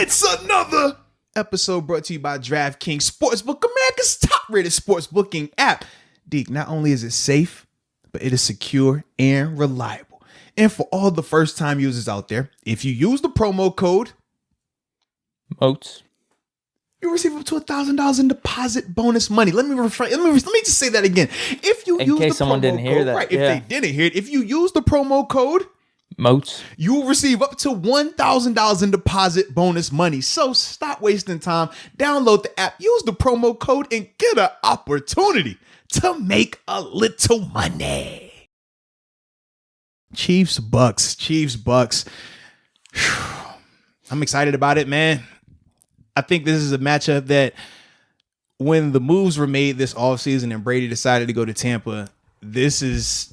It's another episode brought to you by DraftKings Sportsbook, America's top-rated sports booking app. Deke, not only is it safe, but it is secure and reliable. And for all the first-time users out there, if you use the promo code MOATS, you receive up to $1,000 in deposit bonus money. Let me just say that again. If you use case the someone promo didn't hear code, that, right? If they didn't hear it, if you use the promo code MOATS, you will receive up to $1,000 in deposit bonus money. So stop wasting time. Download the app, use the promo code, and get an opportunity to make a little money. Chiefs, Bucs. I'm excited about it, man. I think this is a matchup that when the moves were made this offseason and Brady decided to go to Tampa, this is,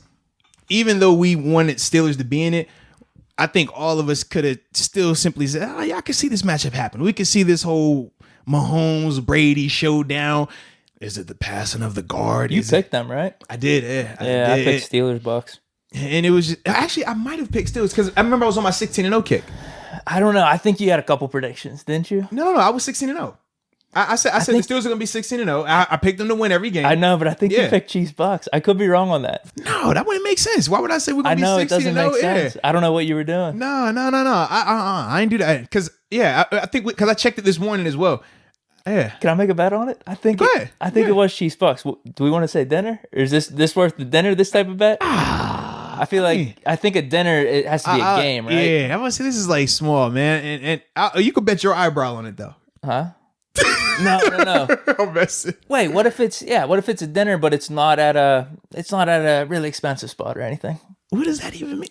even though we wanted Steelers to be in it, I think all of us could have still simply said, oh, yeah, I can see this matchup happen. We could see this whole Mahomes-Brady showdown. Is it the passing of the guard? You picked them, right? I did, yeah. I picked Steelers, Bucs. And it was just, actually, I might have picked Steelers because I remember I was on my 16-0 kick. I don't know. I think you had a couple predictions, didn't you? No. I was 16-0. I said the Steelers are going to be 16-0. I picked them to win every game. I know, but I think you picked Chiefs Bucs. I could be wrong on that. No, that wouldn't make sense. Why would I say we're going to be 16-0? I know, it doesn't make sense. Yeah. I don't know what you were doing. No. I didn't do that. Because, I think because I checked it this morning as well. Yeah. Can I make a bet on it? I think it was Chiefs Bucs. Do we want to say dinner? Or is this worth the dinner, this type of bet? I feel like I think a dinner, it has to be a game, right? Yeah, I'm going to say this is like small, man. And you could bet your eyebrow on it, though. Huh? No. I'm messing. Wait, what if it's a dinner, but it's not at a really expensive spot or anything? What does that even mean?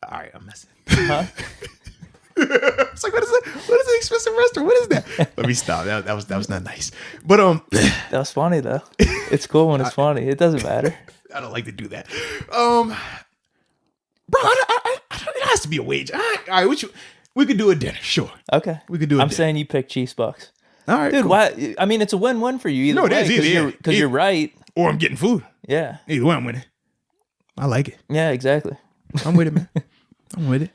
All right, I'm messing. Huh? It's like, what is an expensive restaurant? What is that? Let me stop. That was not nice. But that was funny though. It's cool when it's funny. It doesn't matter. I don't like to do that. Bro, it has to be a wage. All right, we could do a dinner, sure. Okay, we could do. I'm saying you pick Chiefs Bucs. All right, dude. cool. Why? I mean, it's a win-win for you either way. No, it is because you're right. Or I'm getting food. Yeah. Either way, I'm winning. I like it. Yeah, exactly. I'm with it, man. I'm with it.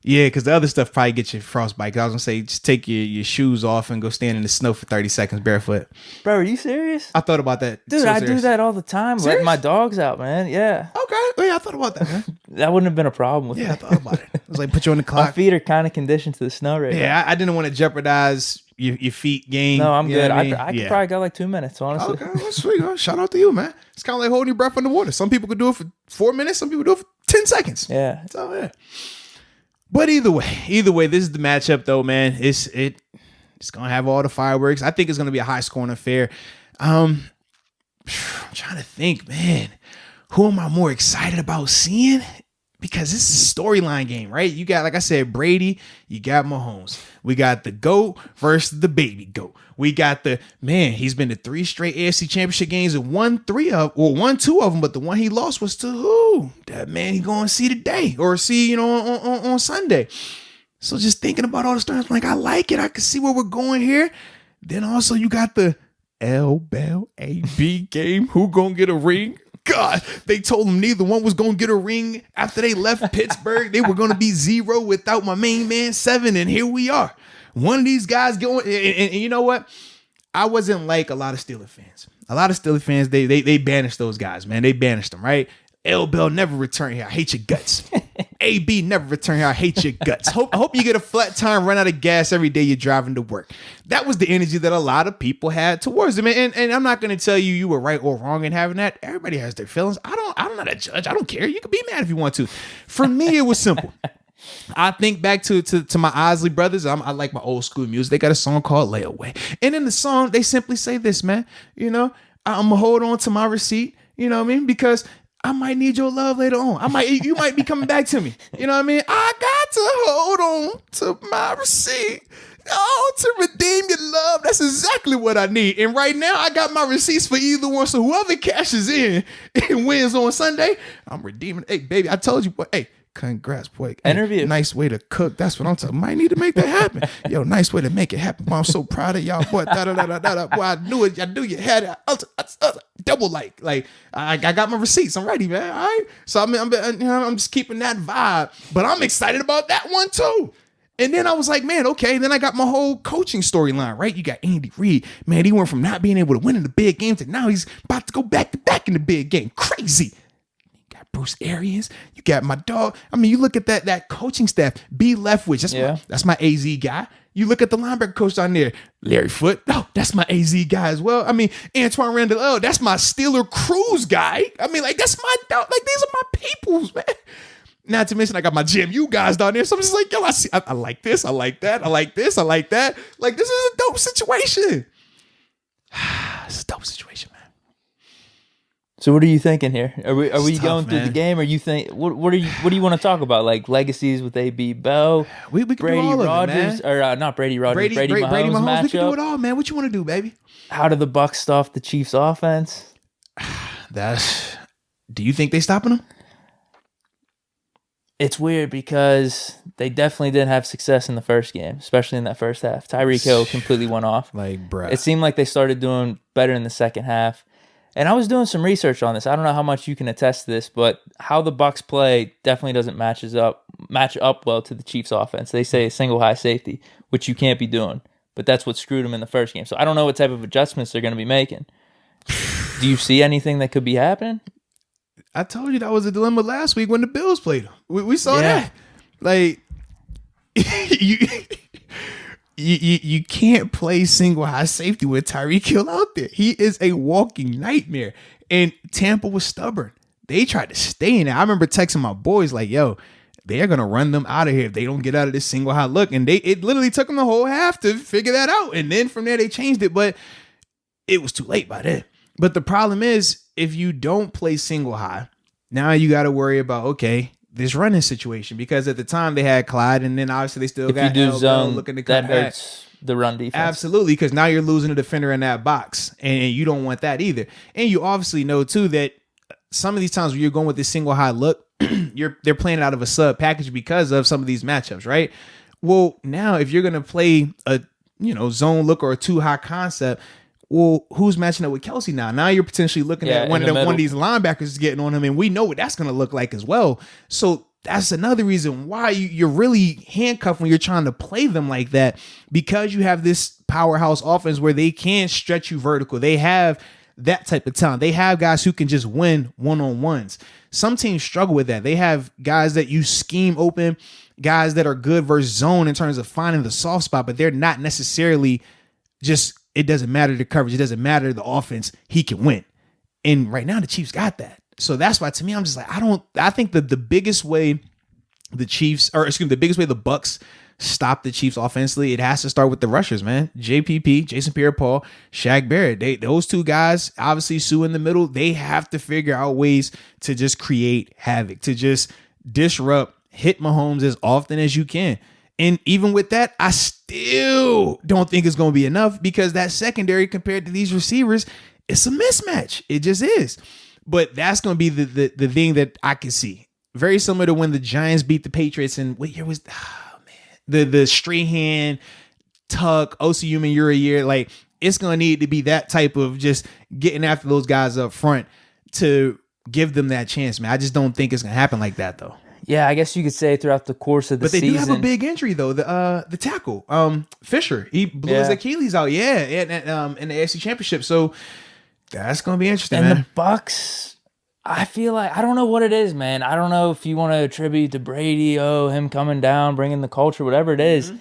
Yeah, because the other stuff probably gets you frostbite. 'Cause I was going to say, just take your shoes off and go stand in the snow for 30 seconds barefoot. Bro, are you serious? I thought about that. Dude, I do that all the time. Serious? Letting my dogs out, man. Yeah. Okay. Well, yeah, I thought about that, man. That wouldn't have been a problem with me. Yeah, I thought about it. I was like, put you on the clock. My feet are kind of conditioned to the snow right now. Yeah, I didn't want to jeopardize your feet game. No, I'm good. I could probably go like 2 minutes, honestly. Okay, that's sweet. Shout out to you, man. It's kind of like holding your breath underwater. Some people could do it for 4 minutes. Some people do it for 10 seconds. Yeah. So, yeah. But either way, this is the matchup, though, man. It's gonna have all the fireworks. I think it's gonna be a high scoring affair. I'm trying to think, man. Who am I more excited about seeing? Because this is a storyline game, right? You got, like I said, Brady. You got Mahomes. We got the GOAT versus the baby GOAT. We got he's been to 3 straight AFC Championship games and won 2 of them, but the one he lost was to who? That man he going to see today or see, on Sunday. So just thinking about all the stories, like, I like it. I can see where we're going here. Then also you got the LBAB game. Who going to get a ring? God, they told them neither one was going to get a ring after they left Pittsburgh. They were going to be 0 without my main man 7, and here we are. One of these guys going, and you know what? I wasn't like a lot of Steelers fans. A lot of Steelers fans, they banished those guys, man. They banished them, right? L. Bell never return here. I hate your guts. AB never return here. I hate your guts. I hope you get a flat tire and run out of gas every day you're driving to work. That was the energy that a lot of people had towards them. And I'm not going to tell you were right or wrong in having that. Everybody has their feelings. I'm not a judge. I don't care. You can be mad if you want to. For me, it was simple. I think back to my Osley brothers. I like my old school music. They got a song called Layaway. And in the song, they simply say this, man. I'm going to hold on to my receipt. You know what I mean? Because I might need your love later on. You might be coming back to me. You know what I mean? I got to hold on to my receipt. Oh, to redeem your love. That's exactly what I need. And right now, I got my receipts for either one. So whoever cashes in and wins on Sunday, I'm redeeming. Hey, baby, I told you, boy. Hey, congrats, boy. Hey, interview. Nice way to cook. That's what I'm talking. Might need to make that happen. Yo, nice way to make it happen. Boy, I'm so proud of y'all, boy. Boy, I knew it. I knew you had it. Double like I got my receipts. I'm ready, man. All right. So I'm just keeping that vibe. But I'm excited about that one too. And then I was like, man, okay. Then I got my whole coaching storyline, right? You got Andy Reid. Man, he went from not being able to win in the big game to now he's about to go back to back in the big game. Crazy. You got Bruce Arians. You got my dog. I mean, you look at that coaching staff. B. Leftwich. That's my AZ guy. You look at the linebacker coach down there. Larry Foote. Oh, that's my AZ guy as well. I mean, Antoine Randall. Oh, that's my Steeler Cruz guy. I mean, like, that's my dog. Like, these are my peoples, man. Not to mention, I got my GMU guys down there. So I'm just like, yo, I like this. I like that. I like this. I like that. Like, this is a dope situation. It's a dope situation, man. So what are you thinking here? Are we tough, going through man. the game? Or you think what do you want to talk about? Like legacies with AB Bell, We can Brady do all Rodgers, of it, man. or not Brady Rodgers, Brady Mahomes matchup. We can do it all, man. What you want to do, baby? How do the Bucs stop the Chiefs offense? Do you think they stopping them? It's weird because they definitely didn't have success in the first game, especially in that first half. Tyreek Hill completely went off. Like, bruh. It seemed like they started doing better in the second half. And I was doing some research on this. I don't know how much you can attest to this, but how the Bucs play definitely doesn't match up well to the Chiefs offense. They say a single high safety, which you can't be doing. But that's what screwed them in the first game. So I don't know what type of adjustments they're going to be making. Do you see anything that could be happening? I told you that was a dilemma last week when the Bills played them. We saw that. Like, you can't play single high safety with Tyreek Hill out there. He is a walking nightmare. And Tampa was stubborn. They tried to stay in there. I remember texting my boys like, yo, they're going to run them out of here if they don't get out of this single high look. And it literally took them the whole half to figure that out. And then from there, they changed it. But it was too late by then. But the problem is, if you don't play single high, now you got to worry about, okay, this running situation. Because at the time they had Clyde, and then obviously they still got if you do zone, looking to come that hurts the run defense. Absolutely, because now you're losing a defender in that box, and you don't want that either. And you obviously know too that some of these times where you're going with this single high look, they're playing it out of a sub package because of some of these matchups, right? Well, now if you're gonna play a zone look or a too high concept. Well, who's matching up with Kelsey now? Now you're potentially looking at one of these linebackers getting on him, and we know what that's going to look like as well. So that's another reason why you're really handcuffed when you're trying to play them like that, because you have this powerhouse offense where they can stretch you vertical. They have that type of talent. They have guys who can just win one-on-ones. Some teams struggle with that. They have guys that you scheme open, guys that are good versus zone in terms of finding the soft spot, but they're not necessarily just... It doesn't matter the coverage. It doesn't matter the offense. He can win. And right now the Chiefs got that. So that's why to me, I'm just like, I think that the biggest way the biggest way the Bucs stop the Chiefs offensively, it has to start with the rushers, man. JPP, Jason Pierre-Paul, Shaq Barrett. Those two guys, obviously Sue in the middle, they have to figure out ways to just create havoc, to just disrupt, hit Mahomes as often as you can. And even with that, I still don't think it's going to be enough, because that secondary compared to these receivers, it's a mismatch. It just is. But that's going to be the thing that I can see. Very similar to when the Giants beat the Patriots in what year was the Strahan, Tuck, O.C. Human year a year. Like, it's going to need to be that type of just getting after those guys up front to give them that chance, man. I just don't think it's going to happen like that, though. Yeah, I guess you could say throughout the course of the season. But they do have a big injury, though. The tackle, Fisher, he blew his Achilles out. Yeah, in the AFC Championship. So that's gonna be interesting. And man. The Bucs, I feel like I don't know what it is, man. I don't know if you want to attribute to Brady, him coming down, bringing the culture, whatever it is. Mm-hmm.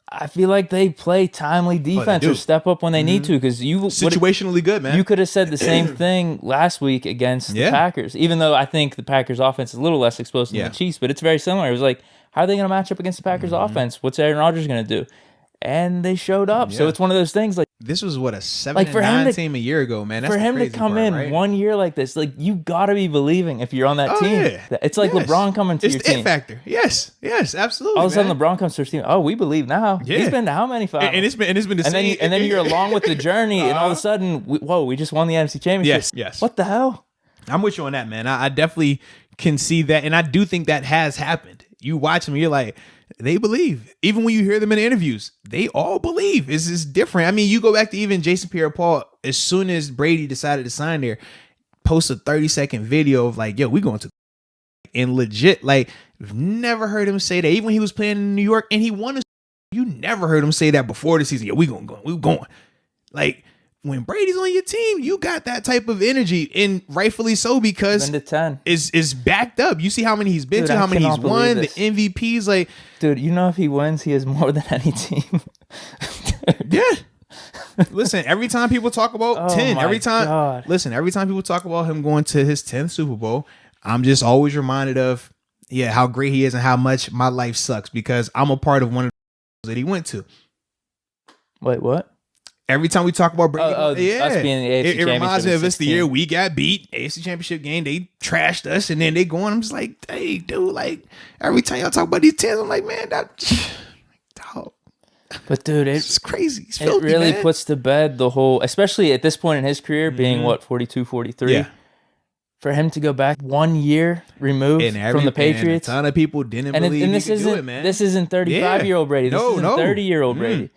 I feel like they play timely defense or step up when they need to, because situationally good, man. You could have said the same thing last week against the Packers, even though I think the Packers offense is a little less explosive than the Chiefs, but it's very similar. It was like, how are they going to match up against the Packers offense? What's Aaron Rodgers going to do? And they showed up. So it's one of those things like, this was what, a 7-9 team a year ago, man. That's for him to come in 1 year like this, like, you got to be believing if you're on that team. Yeah. It's like LeBron coming to your team. It's the it factor. Yes, absolutely. All of a sudden, LeBron comes to his team. Oh, we believe now. Yeah. He's been to how many finals? And it's been the same. And then you're along with the journey, and all of a sudden, we just won the NFC Championship. Yes. What the hell? I'm with you on that, man. I definitely can see that, and I do think that has happened. You watch them, you're like, they believe. Even when you hear them in interviews, they all believe. It's just different. I mean, you go back to even Jason Pierre-Paul, as soon as Brady decided to sign there, post a 30-second video of like, yo, we going to And legit, like, you've never heard him say that. Even when he was playing in New York and he won, you never heard him say that before the season. Yeah, we going. Like, when Brady's on your team, you got that type of energy, and rightfully so, because it's backed up. You see how many he's been to, how many he's won, the MVPs. Like, dude, you know, if he wins, he has more than any team. Yeah. Listen, every time people talk about 10, every time people talk about him going to his 10th Super Bowl, I'm just always reminded of, how great he is and how much my life sucks because I'm a part of one of the that he went to. Wait, what? Every time we talk about Brady, us being the AFC it reminds me of it's the 16. year we got beat, AFC Championship game, they trashed us, and then they go on. I'm just like, hey, dude, like, every time y'all talk about these 10s, I'm like, man, dog. But dude, it's crazy. It's it filthy, really man. puts to bed the whole, especially at this point in his career, being 42, 43. Yeah. For him to go back 1 year removed from the Patriots. A ton of people didn't believe he could do it, man. This isn't 35-year-old Brady. This isn't 30-year-old Brady.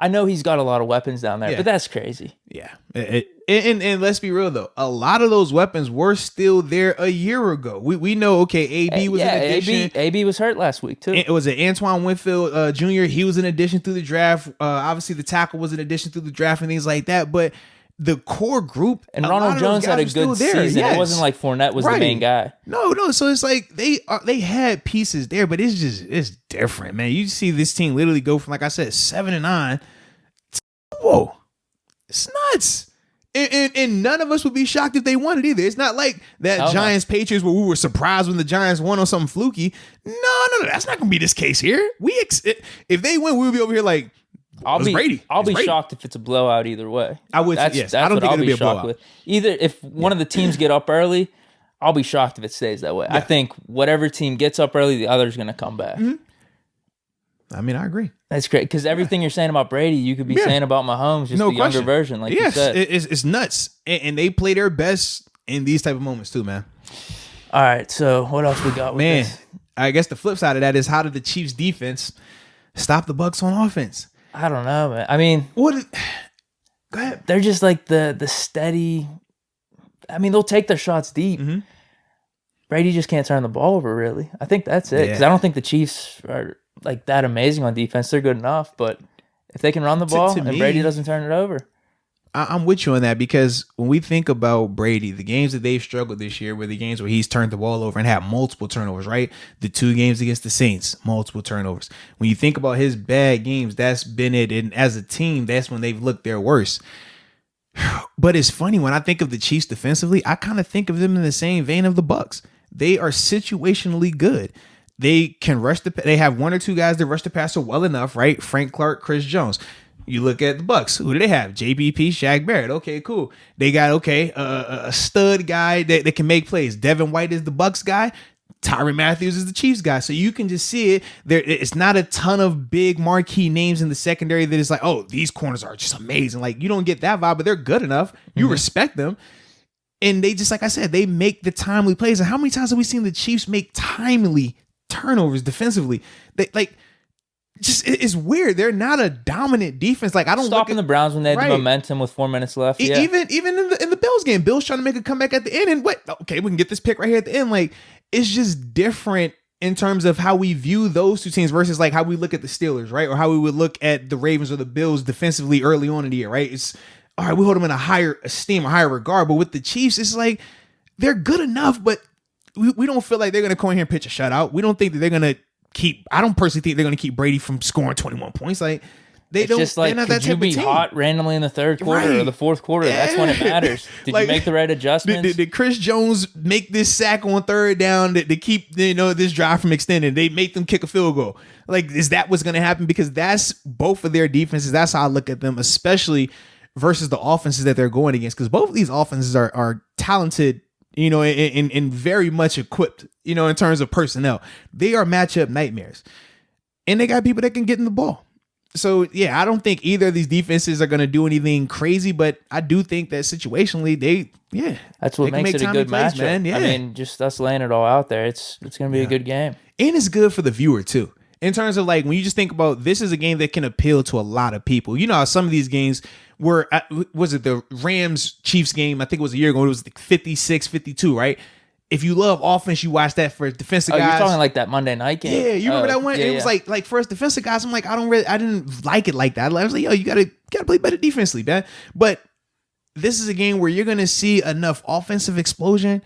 I know he's got a lot of weapons down there, but that's crazy. Yeah. And let's be real, though. A lot of those weapons were still there a year ago. We know, okay, AB was an addition. AB was hurt last week, too. It was an Antoine Winfield Jr. He was an addition through the draft. Obviously, the tackle was an addition through the draft and things like that. But the core group, and Ronald Jones had a good season. Yes. It wasn't like Fournette was the main guy. No. So it's like they had pieces there, but it's different, man. You see this team literally go from, like I said, 7-9. Whoa, it's nuts. And none of us would be shocked if they won it either. It's not like that Giants Patriots where we were surprised when the Giants won on something fluky. No, that's not gonna be this case here. If they win, we'll be over here like, I'll be shocked if it's a blowout either way. I would. Yes, I don't think it'll be a blowout. Either if one of the teams get up early, I'll be shocked if it stays that way. Yeah. I think whatever team gets up early, the other's going to come back. Mm-hmm. I mean, I agree. That's great because everything you're saying about Brady, you could be saying about Mahomes, just the younger version, like you said. It's nuts, and they play their best in these type of moments too, man. All right, so what else we got? With this? I guess the flip side of that is how did the Chiefs defense stop the Bucs on offense? I don't know, man. I mean, go ahead. They're just like the steady. I mean, they'll take their shots deep. Mm-hmm. Brady just can't turn the ball over, really. I think that's it. Because I don't think the Chiefs are like that amazing on defense. They're good enough, but if they can run the ball and Brady doesn't turn it over. I'm with you on that because when we think about Brady, the games that they've struggled this year were the games where he's turned the ball over and had multiple turnovers, right? The 2 games against the Saints, multiple turnovers. When you think about his bad games, that's been it. And as a team, that's when they've looked their worst. But it's funny, when I think of the Chiefs defensively, I kind of think of them in the same vein of the Bucs. They are situationally good. They can rush they have 1 or 2 guys that rush the passer well enough, right? Frank Clark, Chris Jones. You look at the Bucs. Who do they have? JBP, Shaq Barrett. Okay, cool. They got a stud guy that can make plays. Devin White is the Bucs guy. Tyrann Matthews is the Chiefs guy. So you can just see it. It's not a ton of big marquee names in the secondary that is like, oh, these corners are just amazing. Like, you don't get that vibe, but they're good enough. You respect them. And they just, like I said, they make the timely plays. And how many times have we seen the Chiefs make timely turnovers defensively? It's weird. They're not a dominant defense. Like, I don't stopping the Browns when they had the momentum with 4 minutes left. Yeah. Even in the Bills game, Bills trying to make a comeback at the end, and okay, we can get this pick right here at the end. Like, it's just different in terms of how we view those 2 teams versus like how we look at the Steelers, right, or how we would look at the Ravens or the Bills defensively early on in the year, right? It's all right. We hold them in a higher esteem, a higher regard, but with the Chiefs, it's like they're good enough, but we don't feel like they're going to come in here and pitch a shutout. We don't think that they're going to I don't personally think they're going to keep Brady from scoring 21 points. Like, it's just like, could you be hot randomly in the 3rd quarter or the 4th quarter? Yeah. That's when it matters. Did you make the right adjustments? Did Chris Jones make this sack on 3rd down to keep this drive from extending? They make them kick a field goal. Like, is that what's going to happen? Because that's both of their defenses. That's how I look at them, especially versus the offenses that they're going against. Because both of these offenses are talented, and very much equipped, in terms of personnel. They are matchup nightmares. And they got people that can get in the ball. So, yeah, I don't think either of these defenses are going to do anything crazy, but I do think that situationally, that's what makes it a good matchup, man. Yeah. I mean, just us laying it all out there, it's going to be a good game. And it's good for the viewer, too. In terms of, like, when you just think about this is a game that can appeal to a lot of people. You know how some of these games was it the Rams-Chiefs game? I think it was a year ago. It was like 56-52, right? if you love offense, you watch that for defensive guys. You're talking like that Monday night game. Yeah, you remember that one? Yeah, it was like for us defensive guys, I'm like, I didn't like it like that. I was like, yo, you gotta play better defensively, man. But this is a game where you're gonna see enough offensive explosion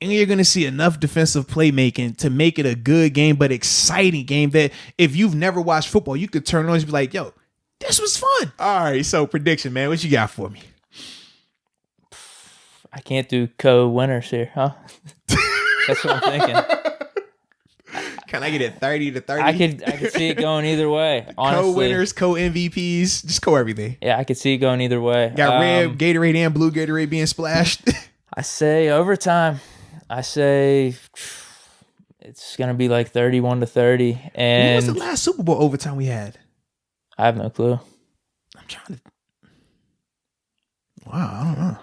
and you're gonna see enough defensive playmaking to make it a good game, but exciting game that if you've never watched football, you could turn on and be like, yo, this was fun. All right, so prediction, man. What you got for me? I can't do co-winners here, huh? That's what I'm thinking. Can I get it 30-30? I could see it going either way. Honestly. Co-winners, co-MVPs, just everything. Yeah, I could see it going either way. Got red Gatorade and blue Gatorade being splashed. I say overtime. I say it's gonna be like 31-30. And when was the last Super Bowl overtime we had? I have no clue. I'm trying to. Wow, I don't know.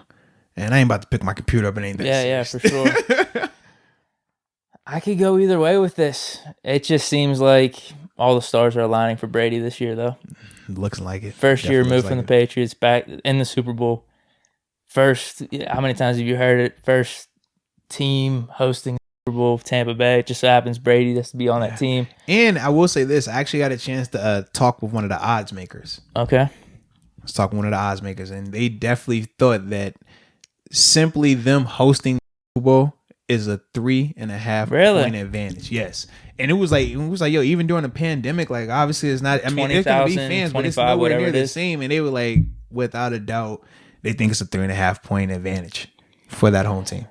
And I ain't about to pick my computer up and ain't that. Yeah, for sure. I could go either way with this. It just seems like all the stars are aligning for Brady this year, though. Looks like it. First year removed from the Patriots, back in the Super Bowl. First, how many times have you heard it? First team hosting the Super Bowl, Tampa Bay. It just so happens Brady has to be on that team. And I will say this. I actually got a chance to talk with one of the odds makers. Okay. I was talking with one of the odds makers, and they definitely thought that simply them hosting the Super Bowl is a 3.5 point advantage. Yes. And it was like, yo, even during the pandemic, like obviously it's not, I mean, there's gonna be fans, but it's nowhere near the same. And they were like, without a doubt, they think it's a 3.5 point advantage for that home team.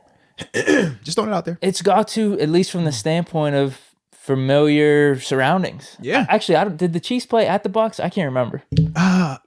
Just throwing it out there. It's got to, at least from the standpoint of familiar surroundings. Yeah. Actually, did the Chiefs play at the Bucs? I can't remember.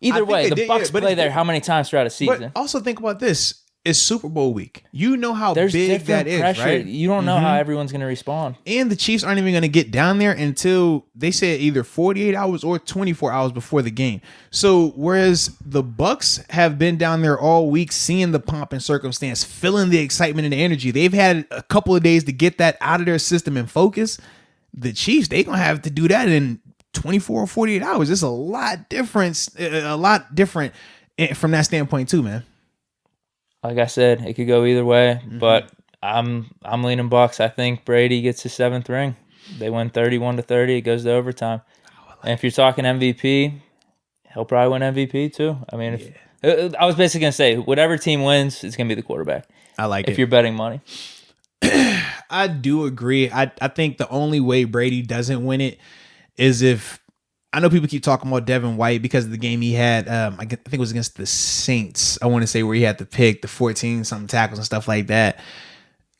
Either way, the Bucs play there how many times throughout a season? But also think about this. It's Super Bowl week. You know how There's big that is, pressure. right? You don't know how everyone's going to respond. And the Chiefs aren't even going to get down there until they said either 48 hours or 24 hours before the game. So whereas the Bucs have been down there all week, seeing the pomp and circumstance, feeling the excitement and the energy, they've had a couple of days to get that out of their system and focus. The Chiefs, they're going to have to do that in 24 or 48 hours. It's a lot different from that standpoint too, man. Like I said, it could go either way, but I'm leaning Bucs. I think Brady gets his 7th ring. They win 31-30. It goes to overtime. And if you're talking MVP, he'll probably win MVP too. I mean, I was basically going to say, whatever team wins, it's going to be the quarterback. I like it. If you're betting money. I do agree. I think the only way Brady doesn't win it is if, I know people keep talking about Devin White because of the game he had. I think it was against the Saints. I want to say where he had to pick the 14-something tackles and stuff like that.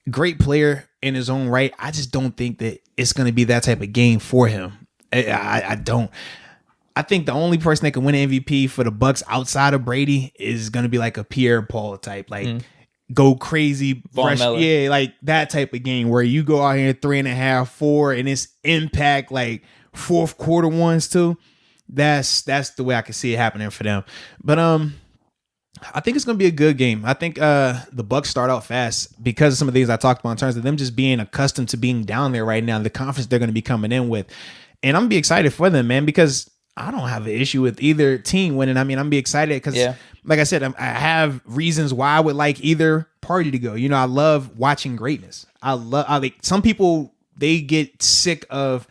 Great player in his own right. I just don't think that it's going to be that type of game for him. I don't. I think the only person that can win MVP for the Bucs outside of Brady is going to be like a Pierre Paul type, like go crazy, fresh, like that type of game where you go out here 3.5, 4, and it's impact like fourth quarter ones too. That's the way I can see it happening for them. But I think it's gonna be a good game. I think the Bucs start out fast because of some of the things I talked about in terms of them just being accustomed to being down there right now, the confidence they're gonna be coming in with. And I'm gonna be excited for them, man, because I don't have an issue with either team winning. I mean, I'm gonna be excited because like I said, I have reasons why I would like either party to go. You know, I love watching greatness. I like some people, they get sick of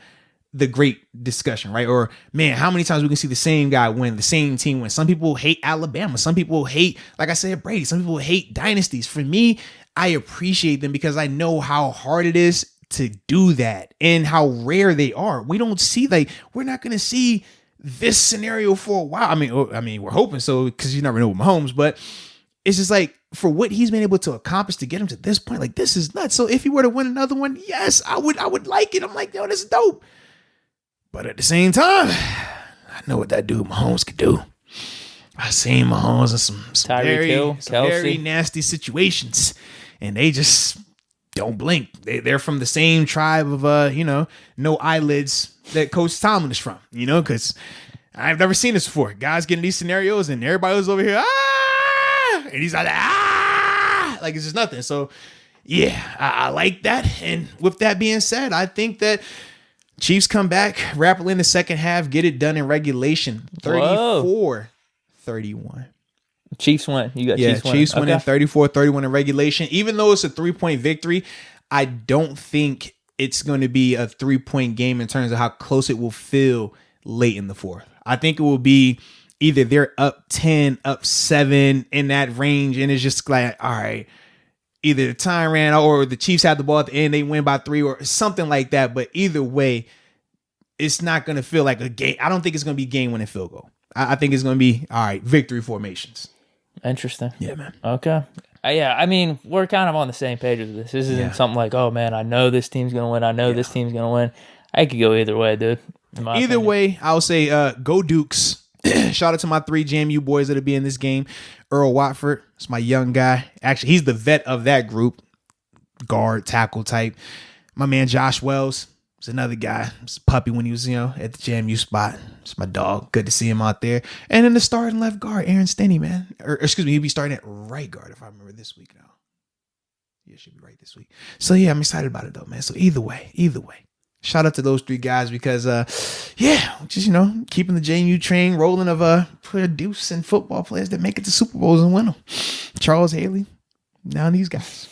the great discussion, right? Or man, how many times we can see the same guy win, the same team win? Some people hate Alabama. Some people hate, like I said, Brady. Some people hate dynasties. For me, I appreciate them because I know how hard it is to do that and how rare they are. We don't see, like, we're not going to see this scenario for a while. I mean, we're hoping so because you never know with Mahomes, but it's just like for what he's been able to accomplish to get him to this point, like this is nuts. So if he were to win another one, yes, I would like it. I'm like, yo, this is dope. But at the same time, I know what that dude Mahomes could do. I've seen Mahomes in some very nasty situations, and they just don't blink. They're from the same tribe of no eyelids that Coach Tomlin is from. Because I've never seen this before. Guys getting these scenarios, and everybody was over here, and he's like, like it's just nothing. So yeah, I like that. And with that being said, I think that Chiefs come back rapidly in the second half, get it done in regulation. 34-31. Chiefs win. You got Chiefs winning. Chiefs winning 34-31 in regulation. Even though it's a 3-point victory, I don't think it's going to be a 3-point game in terms of how close it will feel late in the fourth. I think it will be either they're up 10, up 7 in that range, and it's just like, all right, either the time ran out or the Chiefs had the ball at the end, they win by 3 or something like that. But either way, it's not going to feel like a game. I don't think it's going to be game-winning field goal. I think it's going to be, all right, victory formations. Interesting. Yeah, man. Okay. Yeah, I mean, we're kind of on the same page with this. This isn't something like, oh, man, I know this team's going to win. I know this team's going to win. I could go either way, dude. Either way, I'll say go Dukes. Shout out to my 3 JMU boys that'll be in this game. Earl Watford, it's my young guy. Actually, he's the vet of that group. Guard, tackle type. My man Josh Wells is another guy. It's a puppy when he was, at the JMU spot. It's my dog. Good to see him out there. And then the starting left guard, Aaron Stenny, man. Or excuse me, he'll be starting at right guard if I remember this week now. Yeah, should be right this week. So yeah, I'm excited about it though, man. So either way. Shout out to those 3 guys because, just, keeping the JMU train rolling of producing football players that make it to Super Bowls and win them. Charles Haley, now these guys.